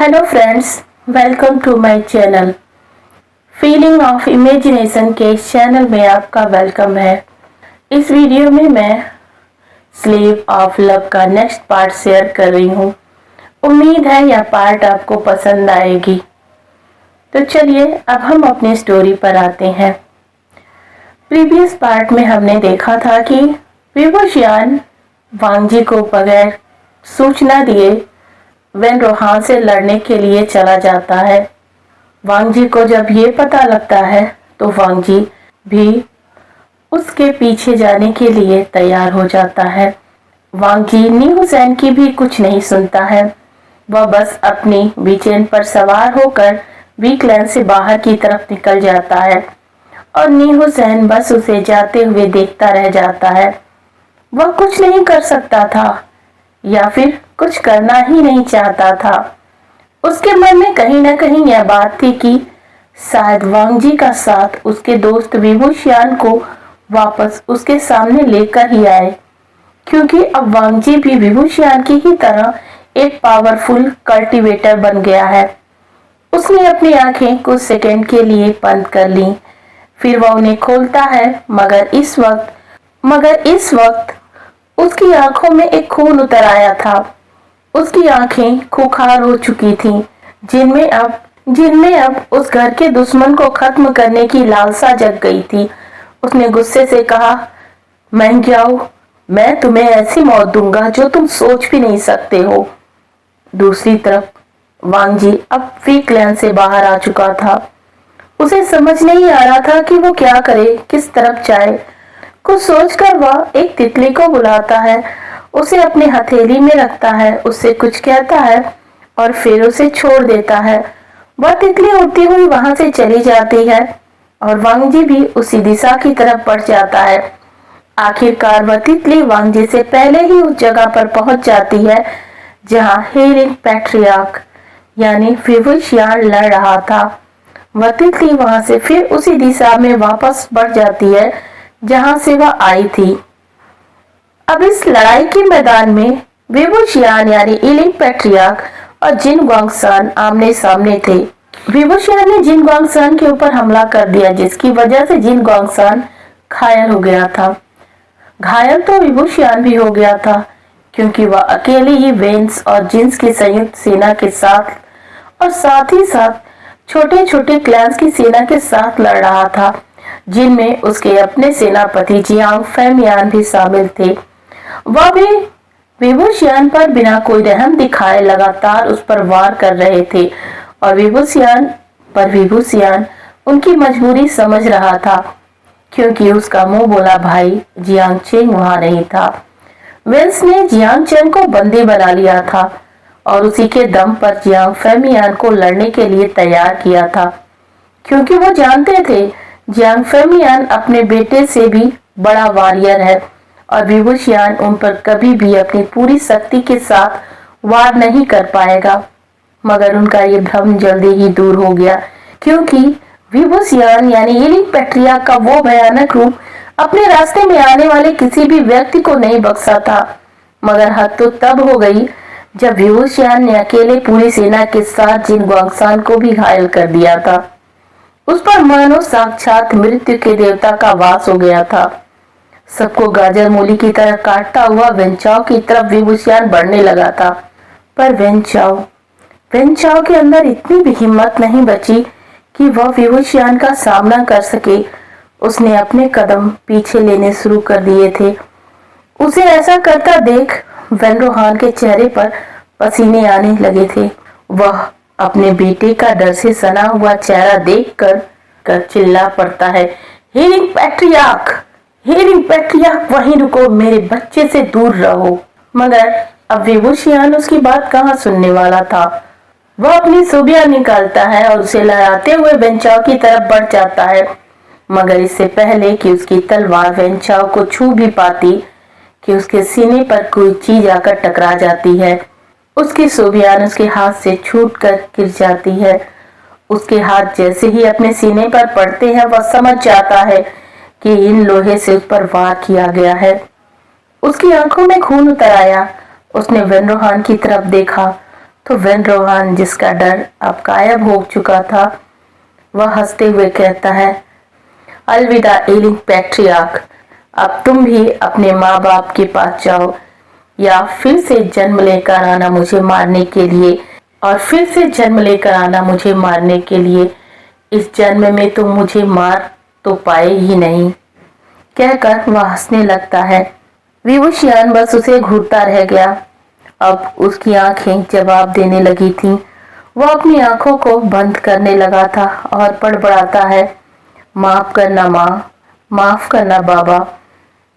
Hello friends, welcome to my channel. Feeling of imagination के इस channel में आपका वेलकम है। इस वीडियो में मैं स्लेव ऑफ लव का नेक्स्ट पार्ट शेयर कर रही हूँ। उम्मीद है यह पार्ट आपको पसंद आएगी। तो चलिए अब हम अपनी स्टोरी पर आते हैं। प्रीवियस पार्ट में हमने देखा था कि विभूषियान वांगजी को बगैर सूचना दिए वेनरोहान से लड़ने के लिए चला जाता है। वांगजी को जब ये पता लगता है तो वांगजी भी उसके पीछे जाने के लिए तैयार हो जाता है। वांगजी न्यूज़ेन की भी कुछ नहीं सुनता है। वह बस अपनी बीचेन पर सवार होकर वीकलैंड से बाहर की तरफ निकल जाता है और न्यूज़ेन बस उसे जाते हुए देखता रह जाता है। वह कुछ नहीं कर सकता था या फिर कुछ करना ही नहीं चाहता था। उसके मन में कहीं ना कहीं यह बात थी कि शायद वांगजी का साथ उसके दोस्त विभूषियान को वापस उसके सामने लेकर ही आए, क्योंकि अब वांगजी भी विभूषियान की ही तरह एक पावरफुल कल्टीवेटर बन गया है। उसने अपनी आंखें कुछ सेकंड के लिए बंद कर ली, फिर वह उन्हें खोलता है, मगर इस वक्त उसकी आंखों में एक खून उतर आया था। उसकी आंखें खूंखार हो चुकी थीं, जिनमें अब उस घर के दुश्मन को खत्म करने की लालसा जग गई थी। उसने गुस्से से कहा, मैं जाओ, मैं तुम्हें ऐसी मौत दूंगा जो तुम सोच भी नहीं सकते हो। दूसरी तरफ वांगजी अब वीकलैंड से बाहर आ चुका था। उसे समझ नहीं आ रहा था कि वो क्या करे, किस तरफ जाए। कुछ सोचकर वह एक तितली को बुलाता है, उसे अपनी हथेली में रखता है, उससे कुछ कहता है और फिर उसे छोड़ देता है। वह तितली उड़ती हुई वहां से चली जाती है और वांगजी भी उसी दिशा की तरफ बढ़ जाता है। आखिरकार वह तितली वांगजी से पहले ही उस जगह पर पहुंच जाती है जहां हेरिंग पैट्रियार्क यानी विभूषियान लड़ रहा था। वह तितली वहां से फिर उसी दिशा में वापस बढ़ जाती है जहां से वह आई थी। अब इस लड़ाई के मैदान में विभूषियान यानी इलिंग पैट्रियार्क और जिन ग्वांगसान आमने सामने थे। विभूषियान ने जिन ग्वांगसान के ऊपर हमला कर दिया, जिसकी वजह से जिन ग्वांगसान घायल हो गया था। घायल तो विभूषियान भी हो गया था, क्योंकि वह अकेले ही वेन्स और जिन्स की संयुक्त सेना के साथ और साथ ही साथ छोटे छोटे क्लैंस की सेना के साथ लड़ रहा था, जिनमें उसके अपने सेनापति जियांग फैमियान भी शामिल थे। वह भी विभूषियान पर बिना कोई रहम दिखाए लगातार उस पर वार कर रहे थे और विभूषियान उनकी मजबूरी समझ रहा था, क्योंकि उसका मुंह बोला भाई जियांग चेंग वहां नहीं था। वेल्स ने जियांग चेंग को बंदी बना लिया था और उसी के दम पर जियांग फैमियान को लड़ने के लिए तैयार किया था, क्योंकि वो जानते थे जियांग फैमियान अपने बेटे से भी बड़ा वॉरियर है और विभूषियान उन पर कभी भी अपनी पूरी शक्ति के साथ वार नहीं कर पाएगा। मगर उनका ये भ्रम जल्दी ही दूर हो गया, क्योंकि विभूषियान यानी इलिंग पैट्रियार्क का वो भयानक रूप अपने रास्ते में आने वाले किसी भी व्यक्ति को नहीं बख्शा था। मगर हद तो तब हो गई जब विभूषियान ने अकेले पूरी सेना के साथ जिन ग्वांगसान को भी घायल कर दिया था। उस पर मानो साक्षात मृत्यु के देवता का वास हो गया था। सबको गाजर मूली की तरह काटता हुआ वेनचाओ की तरफ विभूषियान बढ़ने लगा था, पर वेनचाओ के अंदर इतनी भी हिम्मत नहीं बची कि वह विभूषियान का सामना कर सके। उसने अपने कदम पीछे लेने शुरू कर दिए थे। उसे ऐसा करता देख वेनरोहान के चेहरे पर पसीने आने लगे थे। वह अपने बेटे का डर से सना हुआ चेहरा देखकर चिल्ला पड़ता है, हेरिंग पैट्रियार्क वहीं रुको, मेरे बच्चे से दूर रहो। मगर अब विभूषियान उसकी बात कहाँ सुनने वाला था। वह अपनी सूबिया निकालता है और उसे लहराते हुए वेनचाओ की तरफ बढ़ जाता है, मगर इससे पहले कि उसकी तलवार वेनचाओ को छू भी पाती कि उसके सीने पर कोई चीज आकर टकरा जाती है। उसकी सूबियान उसके हाथ से छूटकर गिर जाती है। उसके हाथ जैसे ही अपने सीने पर पड़ते हैं, वह समझ जाता है कि इन लोहे से उस पर वार किया गया है। उसकी आंखों में खून उतर आया। उसने वेनरोहान की तरफ देखा तो वेन रोहान, जिसका डर अब गायब हो चुका था, वह हंसते हुए कहता है, अलविदा एलिंग पैट्रियार्क, अब तुम भी अपने माँ बाप के पास जाओ, या फिर से जन्म लेकर आना मुझे मारने के लिए, और फिर से जन्म लेकर आना मुझे मारने के लिए। इस जन्म में तुम मुझे मार तो पाए ही नहीं, कहकर वह हंसने लगता है। विभूषियान बस उसे घूरता रह गया। अब उसकी आंखें जवाब देने लगी थीं। वह अपनी आंखों को बंद करने लगा था और बड़बड़ाता है, माफ करना माँ, माफ करना बाबा,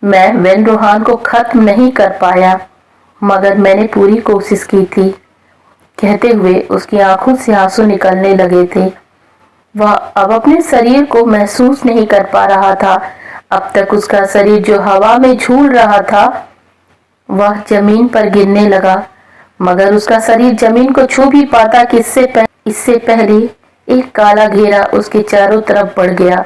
मैं वेन रोहान को खत्म नहीं कर पाया, मगर मैंने पूरी कोशिश की थी। कहते हुए उसकी आंखों से आंसू निकलने लगे थे। वह अब अपने शरीर को महसूस नहीं कर पा रहा था। अब तक उसका शरीर जो हवा में झूल रहा था, वह जमीन पर गिरने लगा, मगर उसका शरीर जमीन को छू भी पाता कि इससे पहले एक काला घेरा उसके चारों तरफ बढ़ गया,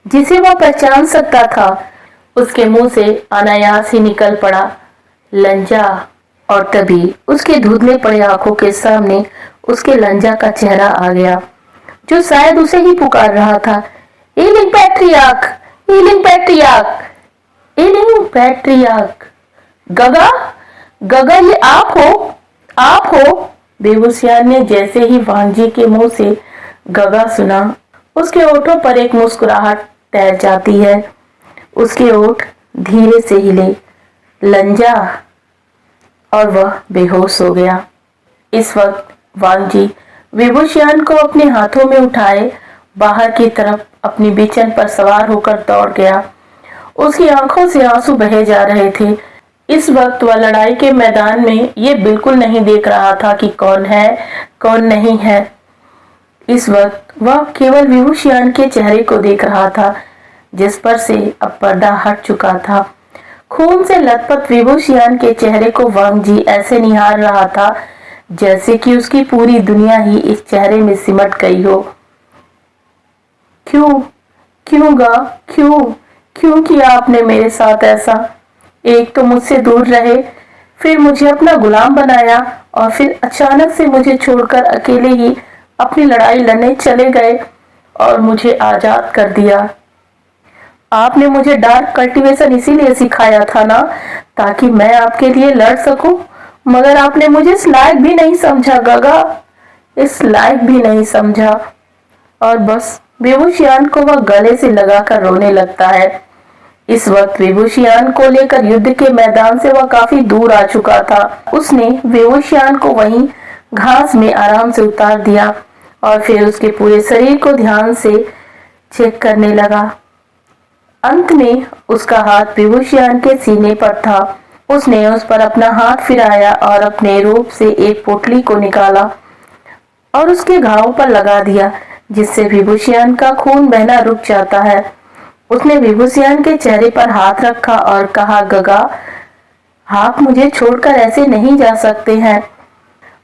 जिसे वह पहचान सकता था। उसके मुंह से अनायास ही निकल पड़ा, लंजा। और तभी उसके धुंधले पड़े आंखों के सामने उसके लंजा का चेहरा आ गया, जो शायद उसे ही पुकार रहा था, एलिंग पैट्रियार्क, एलिंग पैट्रियार्क, एलिंग पैट्रियार्क। गगा, गगा, ये आप हो, आप हो। बेबूसियान ने जैसे ही वांगजी के मुंह से गगा सुना, उसके ओठों पर एक मुस्कुराहट तैर जाती है। उसके ओठ धीरे से हिले, लंजा, और वह बेहोश हो गया। इस वक्त वांगजी विभूषियान को अपने हाथों में उठाए बाहर की तरफ अपनी बिचन पर सवार होकर दौड़ गया। उसकी आंखों से आंसू बहे जा रहे थे। इस वक्त वह लड़ाई के मैदान में ये बिल्कुल नहीं देख रहा था कि कौन है कौन नहीं है। इस वक्त वह केवल विभूषियान के चेहरे को देख रहा था, जिस पर से अब पर्दा हट चुका था। खून से लथपथ विभूषियान के चेहरे को वांगजी ऐसे निहार रहा था जैसे कि उसकी पूरी दुनिया ही इस चेहरे में सिमट गई हो। क्यों, क्यों गा, क्यों, क्यों किया आपने मेरे साथ ऐसा? एक तो मुझसे दूर रहे, फिर मुझे अपना गुलाम बनाया, और फिर अचानक से मुझे छोड़कर अकेले ही अपनी लड़ाई लड़ने चले गए और मुझे आजाद कर दिया। आपने मुझे डार्क कल्टीवेशन इसीलिए सिखाया था ना, ताकि मैं आपके लिए लड़ सकूं, मगर आपने मुझे इस लायक भी नहीं समझा गगा, इस लायक भी नहीं समझा। और बस विभूषियान को वह गले से लगाकर रोने लगता है। इस वक्त विभूषियान को लेकर युद्ध के मैदान से वह काफी दूर आ चुका था। उसने विभूषियान को वहीं घास में आराम से उतार दिया और फिर उसके पूरे शरीर को ध्यान से चेक करने लगा। अंत में उसका हाथ विभूषियान के सीने पर था। उसने उस पर अपना हाथ फिराया और अपने रूप से एक पोटली को निकाला और उसके घाव पर लगा दिया, जिससे विभूषियान का खून बहना रुक जाता है। उसने विभूषियान के चेहरे पर हाथ रखा और कहा, गगा, आप मुझे छोड़कर ऐसे नहीं जा सकते हैं।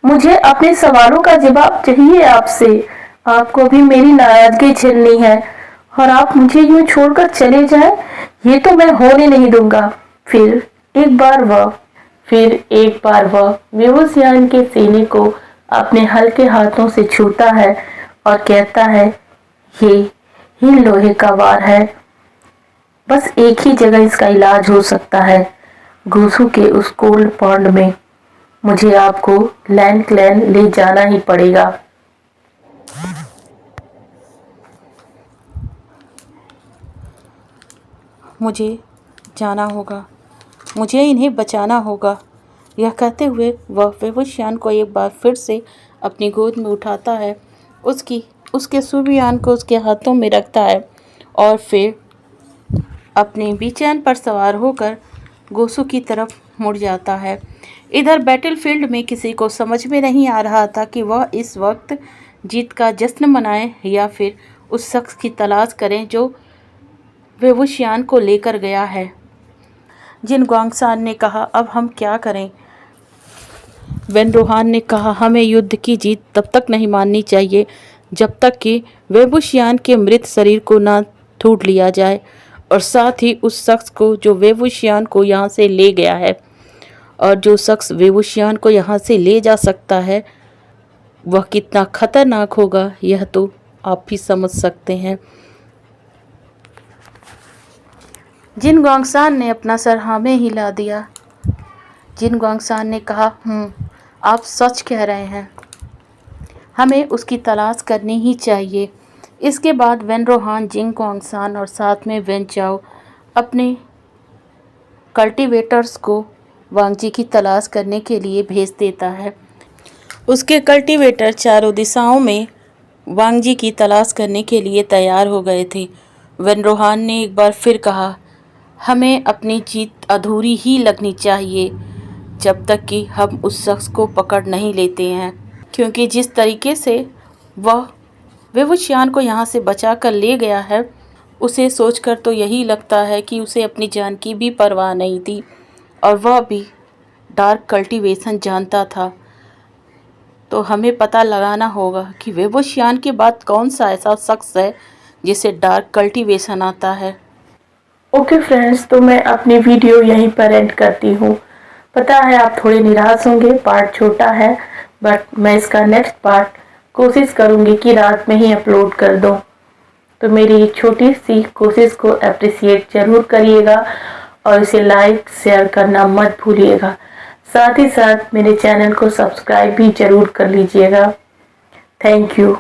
मुझे अपने सवालों का जवाब चाहिए आपसे। आपको भी मेरी नाराजगी झेलनी है, और आप मुझे यूं छोड़कर चले जाएं, ये तो मैं होने नहीं दूंगा। फिर एक बार वह विभूषियान के सीने को अपने हल्के हाथों से छूता है और कहता है, ये ही लोहे का वार है, बस एक ही जगह इसका इलाज हो सकता है, घूसू के उस कोल्ड पॉन्ड में। मुझे आपको लैंड क्लैन ले जाना ही पड़ेगा। मुझे जाना होगा, मुझे इन्हें बचाना होगा। यह कहते हुए वह विभूषियान को एक बार फिर से अपनी गोद में उठाता है, उसके सुबियान को उसके हाथों में रखता है और फिर अपने बिचैन पर सवार होकर गोसू की तरफ मुड़ जाता है। इधर बैटलफील्ड में किसी को समझ में नहीं आ रहा था कि वह इस वक्त जीत का जश्न मनाएं या फिर उस शख्स की तलाश करें जो विभूषियान को लेकर गया है। जिन ग्वांगसान ने कहा, अब हम क्या करें? वेन रोहान ने कहा, हमें युद्ध की जीत तब तक नहीं माननी चाहिए जब तक कि विभूषियान के मृत शरीर को ना ढूंढ लिया जाए, और साथ ही उस शख्स को जो विभूषियान को यहाँ से ले गया है। और जो शख्स विभूषियान को यहाँ से ले जा सकता है वह कितना खतरनाक होगा यह तो आप भी समझ सकते हैं। जिन गोंगसान ने अपना सर हाँ में हिला दिया। जिन गोंगसान ने कहा आप सच कह रहे हैं, हमें उसकी तलाश करनी ही चाहिए। इसके बाद वेन रोहान, जिन गोंगसान और साथ में वेन चाओ अपने कल्टीवेटर्स को वांगजी की तलाश करने के लिए भेज देता है। उसके कल्टीवेटर चारों दिशाओं में वांगजी की तलाश करने के लिए तैयार हो गए थे। वेन रोहान ने एक बार फिर कहा, हमें अपनी जीत अधूरी ही लगनी चाहिए जब तक कि हम उस शख्स को पकड़ नहीं लेते हैं, क्योंकि जिस तरीके से वह विवुशियान को यहाँ से बचा कर ले गया है, उसे सोचकर तो यही लगता है कि उसे अपनी जान की भी परवाह नहीं थी और वह भी डार्क कल्टीवेशन जानता था। तो हमें पता लगाना होगा कि विवुशियान के बाद कौन सा ऐसा शख्स है जिसे डार्क कल्टीवेशन आता है। ओके फ्रेंड्स, तो मैं अपनी वीडियो यहीं पर एंड करती हूँ। पता है आप थोड़े निराश होंगे, पार्ट छोटा है, बट मैं इसका नेक्स्ट पार्ट कोशिश करूँगी कि रात में ही अपलोड कर दूँ। तो मेरी छोटी सी कोशिश को अप्रिशिएट ज़रूर करिएगा और इसे लाइक शेयर करना मत भूलिएगा। साथ ही साथ मेरे चैनल को सब्सक्राइब भी ज़रूर कर लीजिएगा। Thank you.